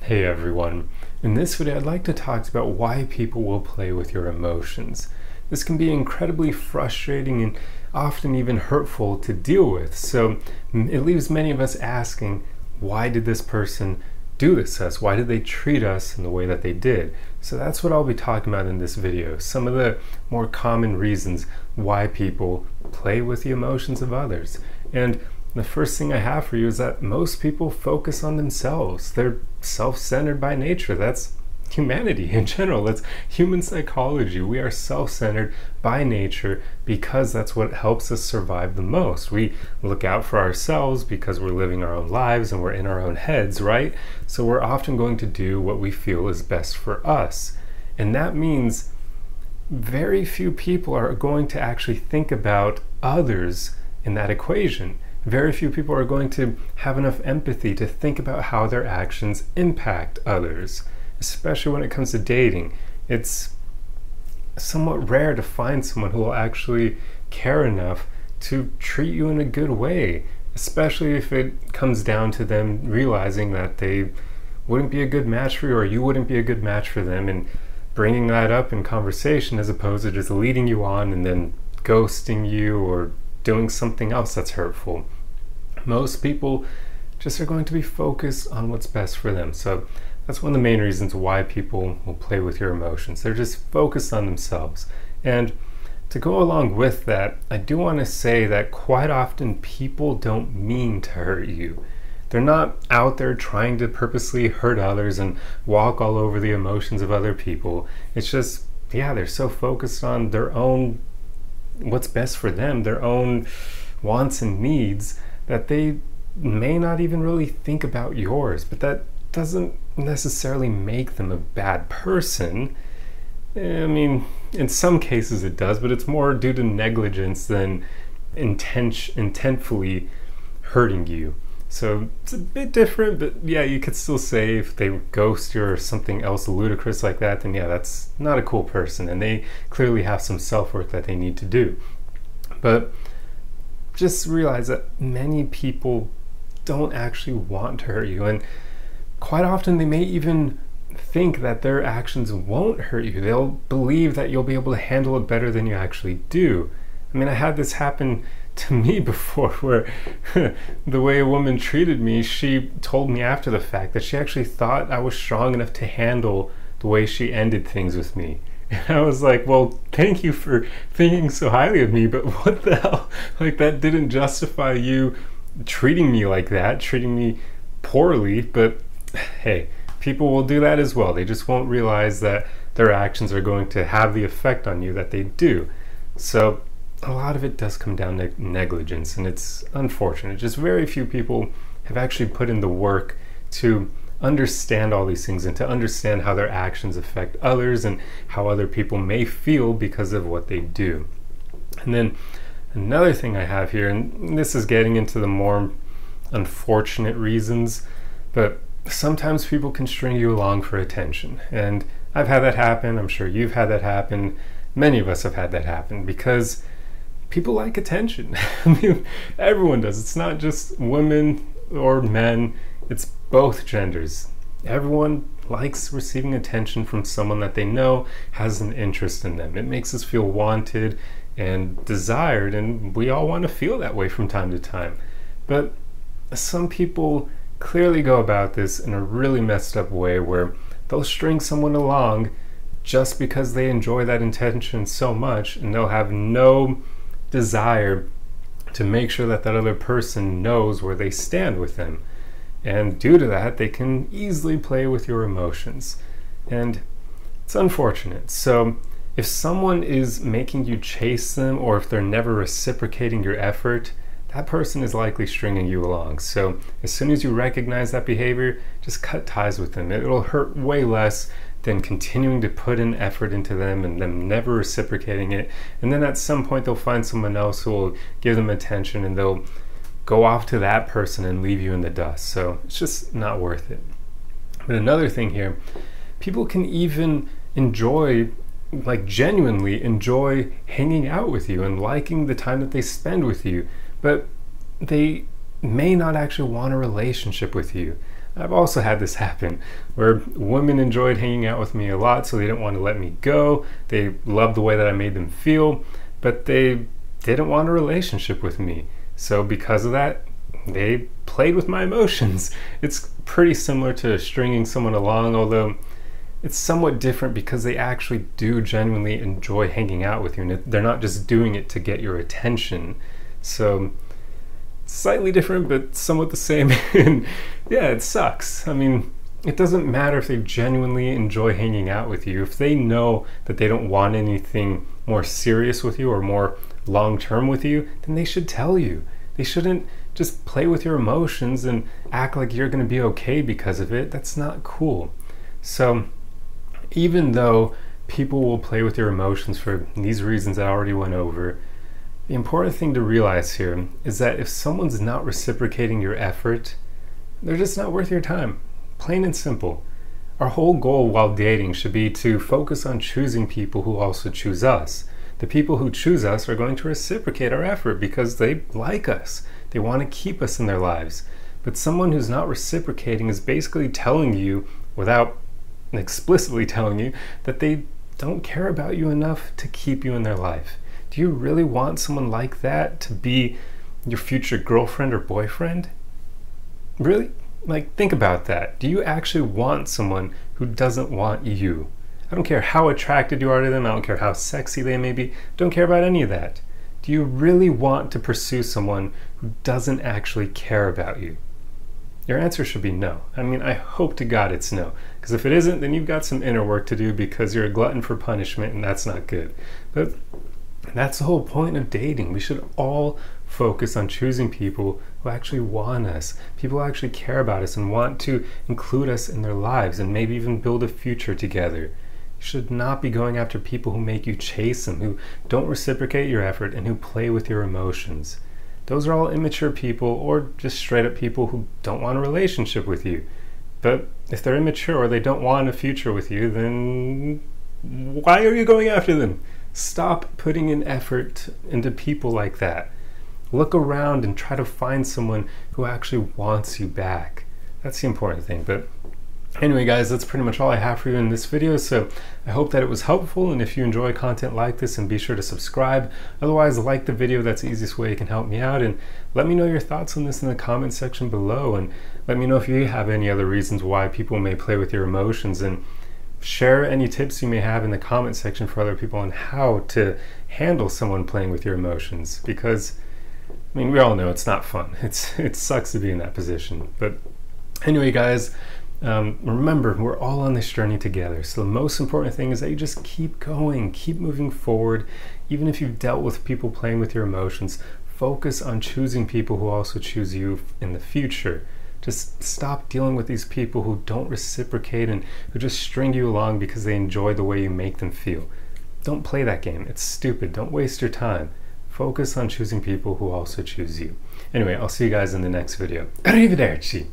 Hey everyone, in this video I'd like to talk about why people will play with your emotions. This can be incredibly frustrating and often even hurtful to deal with, so it leaves many of us asking, why did this person do this to us? Why did they treat us in the way that they did? So that's what I'll be talking about in this video, some of the more common reasons why people play with the emotions of others. And the first thing I have for you is that most people focus on themselves. They're self-centered by nature. That's humanity in general. That's human psychology. We are self-centered by nature because that's what helps us survive the most. We look out for ourselves because we're living our own lives and we're in our own heads, right? So we're often going to do what we feel is best for us. And that means very few people are going to actually think about others in that equation. Very few people are going to have enough empathy to think about how their actions impact others, especially when it comes to dating. It's somewhat rare to find someone who will actually care enough to treat you in a good way, especially if it comes down to them realizing that they wouldn't be a good match for you or you wouldn't be a good match for them, and bringing that up in conversation as opposed to just leading you on and then ghosting you or doing something else that's hurtful. Most people just are going to be focused on what's best for them. So that's one of the main reasons why people will play with your emotions. They're just focused on themselves. And to go along with that, I do want to say that quite often people don't mean to hurt you. They're not out there trying to purposely hurt others and walk all over the emotions of other people. It's just, yeah, they're so focused on their own, what's best for them, their own wants and needs, that they may not even really think about yours. But that doesn't necessarily make them a bad person. I mean, in some cases it does, but it's more due to negligence than intentfully hurting you. So it's a bit different, but yeah, you could still say if they ghost you or something else ludicrous like that, then yeah, that's not a cool person, and they clearly have some self-worth that they need to do. But just realize that many people don't actually want to hurt you, and quite often they may even think that their actions won't hurt you. They'll believe that you'll be able to handle it better than you actually do. I mean, I had this happen to me before, where the way a woman treated me, she told me after the fact that she actually thought I was strong enough to handle the way she ended things with me. And I was like, well, thank you for thinking so highly of me, but what the hell? Like, that didn't justify you treating me like that, treating me poorly. But hey, people will do that as well. They just won't realize that their actions are going to have the effect on you that they do. So a lot of it does come down to negligence, and it's unfortunate. Just very few people have actually put in the work to understand all these things and to understand how their actions affect others and how other people may feel because of what they do. And then another thing I have here, and this is getting into the more unfortunate reasons, but sometimes people can string you along for attention. And I've had that happen. I'm sure you've had that happen. Many of us have had that happen because people like attention. I mean, everyone does. It's not just women or men. It's both genders. Everyone likes receiving attention from someone that they know has an interest in them. It makes us feel wanted and desired, and we all want to feel that way from time to time. But some people clearly go about this in a really messed up way, where they'll string someone along just because they enjoy that attention so much, and they'll have no desire to make sure that that other person knows where they stand with them. And due to that, they can easily play with your emotions. And it's unfortunate. So if someone is making you chase them, or if they're never reciprocating your effort, that person is likely stringing you along. So as soon as you recognize that behavior, just cut ties with them. It'll hurt way less than continuing to put in effort into them and them never reciprocating it. And then at some point they'll find someone else who will give them attention, and they'll go off to that person and leave you in the dust. So it's just not worth it. But another thing here, people can even enjoy, like genuinely enjoy hanging out with you and liking the time that they spend with you, but they may not actually want a relationship with you. I've also had this happen where women enjoyed hanging out with me a lot, so they didn't want to let me go. They loved the way that I made them feel, but they didn't want a relationship with me. So because of that, they played with my emotions. It's pretty similar to stringing someone along, although it's somewhat different because they actually do genuinely enjoy hanging out with you, and they're not just doing it to get your attention. So slightly different, but somewhat the same. And yeah, it sucks. I mean, it doesn't matter if they genuinely enjoy hanging out with you. If they know that they don't want anything more serious with you or more long-term with you, then they should tell you. They shouldn't just play with your emotions and act like you're going to be okay because of it. That's not cool. So even though people will play with your emotions for these reasons I already went over, the important thing to realize here is that if someone's not reciprocating your effort, they're just not worth your time. Plain and simple. Our whole goal while dating should be to focus on choosing people who also choose us. The people who choose us are going to reciprocate our effort because they like us. They want to keep us in their lives. But someone who's not reciprocating is basically telling you, without explicitly telling you, that they don't care about you enough to keep you in their life. Do you really want someone like that to be your future girlfriend or boyfriend? Really? Like, think about that. Do you actually want someone who doesn't want you? I don't care how attracted you are to them. I don't care how sexy they may be. Don't care about any of that. Do you really want to pursue someone who doesn't actually care about you? Your answer should be no. I mean, I hope to God it's no. Because if it isn't, then you've got some inner work to do because you're a glutton for punishment, and that's not good. But that's the whole point of dating. We should all focus on choosing people who actually want us, people who actually care about us and want to include us in their lives and maybe even build a future together. You should not be going after people who make you chase them, who don't reciprocate your effort, and who play with your emotions. Those are all immature people, or just straight up people who don't want a relationship with you. But if they're immature or they don't want a future with you, then why are you going after them? Stop putting in effort into people like that. Look around and try to find someone who actually wants you back. That's the important thing. But anyway, guys, that's pretty much all I have for you in this video. So I hope that it was helpful. And if you enjoy content like this, and be sure to subscribe. Otherwise, like the video. That's the easiest way you can help me out. And let me know your thoughts on this in the comment section below. And let me know if you have any other reasons why people may play with your emotions. And share any tips you may have in the comment section for other people on how to handle someone playing with your emotions, because I mean, we all know it's not fun. It sucks to be in that position. But anyway, guys, remember, we're all on this journey together. So the most important thing is that you just keep going, keep moving forward. Even if you've dealt with people playing with your emotions, focus on choosing people who also choose you in the future. Just stop dealing with these people who don't reciprocate and who just string you along because they enjoy the way you make them feel. Don't play that game. It's stupid. Don't waste your time. Focus on choosing people who also choose you. Anyway, I'll see you guys in the next video. Arrivederci!